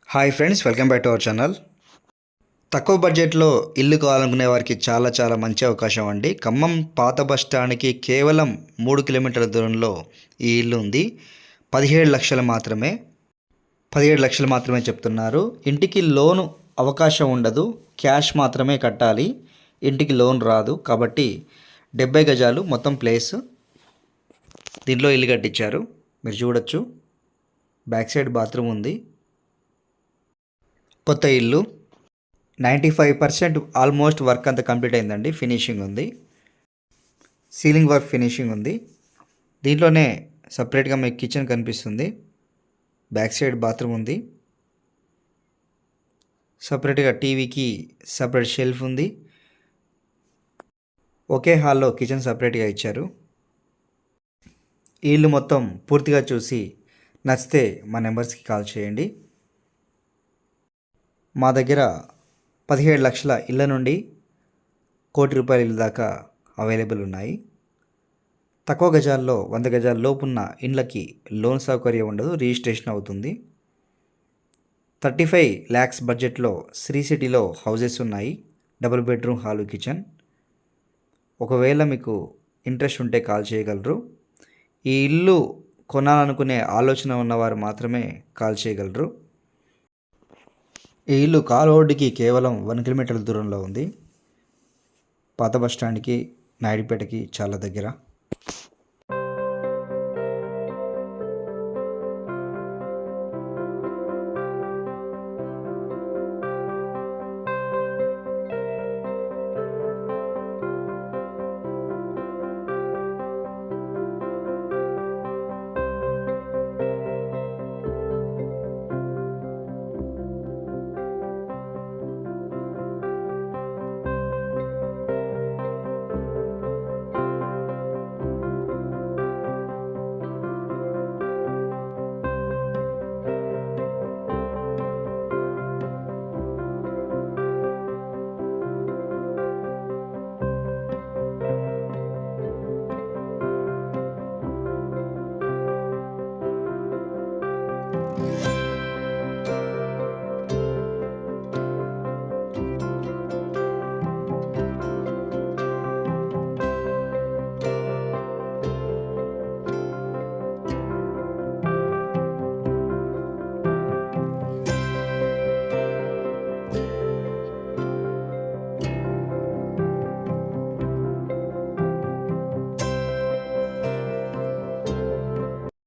Hi friends, welcome back to our channel. తక్కువ బడ్జెట్లో ఇల్లు కావాలనుకునే వారికి చాలా మంచి అవకాశం అండి. ఖమ్మం పాత బస్ స్టాండ్కి కేవలం 3 కిలోమీటర్ల దూరంలో ఈ ఇల్లు ఉంది. 17 లక్షలు మాత్రమే. 17 లక్షలు మాత్రమే చెప్తున్నారు. ఇంటికి లోను అవకాశం ఉండదు, క్యాష్ మాత్రమే కట్టాలి. ఇంటికి లోన్ రాదు. కాబట్టి 70 గజాలు మొత్తం ప్లేస్. దీనిలో ఇల్లు కట్టించారు, మీరు చూడొచ్చు. బ్యాక్ సైడ్ బాత్రూమ్ ఉంది. కొత్త ఇల్లు 95% ఆల్మోస్ట్ వర్క్ అంతా కంప్లీట్ అయిందండి. ఫినిషింగ్ ఉంది, సీలింగ్ వర్క్ ఫినిషింగ్ ఉంది. దీంట్లోనే సపరేట్గా మీకు కిచెన్ కనిపిస్తుంది. బ్యాక్ సైడ్ బాత్రూమ్ ఉంది. సపరేట్గా టీవీకి సపరేట్ షెల్ఫ్ ఉంది. ఒకే హాల్లో కిచెన్ సపరేట్గా ఇచ్చారు. ఈ ఇల్లు మొత్తం పూర్తిగా చూసి నచ్చితే మా నెంబర్స్కి కాల్ చేయండి. మా దగ్గర 17 లక్షల ఇళ్ళ నుండి ₹1,00,00,000 ఇళ్ళ దాకా అవైలబుల్ ఉన్నాయి. తక్కువ గజాల్లో 100 గజాల లోపున్న ఇండ్లకి లోన్ సౌకర్యం ఉండదు, రిజిస్ట్రేషన్ అవుతుంది. 35 lakhs బడ్జెట్లో శ్రీ సిటీలో హౌజెస్ ఉన్నాయి. Double bedroom, hall, kitchen. ఒకవేళ మీకు ఇంట్రెస్ట్ ఉంటే కాల్ చేయగలరు. ఈ ఇల్లు కొనాలనుకునే ఆలోచన ఉన్నవారు మాత్రమే కాల్ చేయగలరు. ఈ ఇల్లు కాల్ రోడ్డుకి కేవలం 1 కిలోమీటర్ల దూరంలో ఉంది. పాత బస్ స్టాండ్కి, నాయుడుపేటకి చాలా దగ్గర.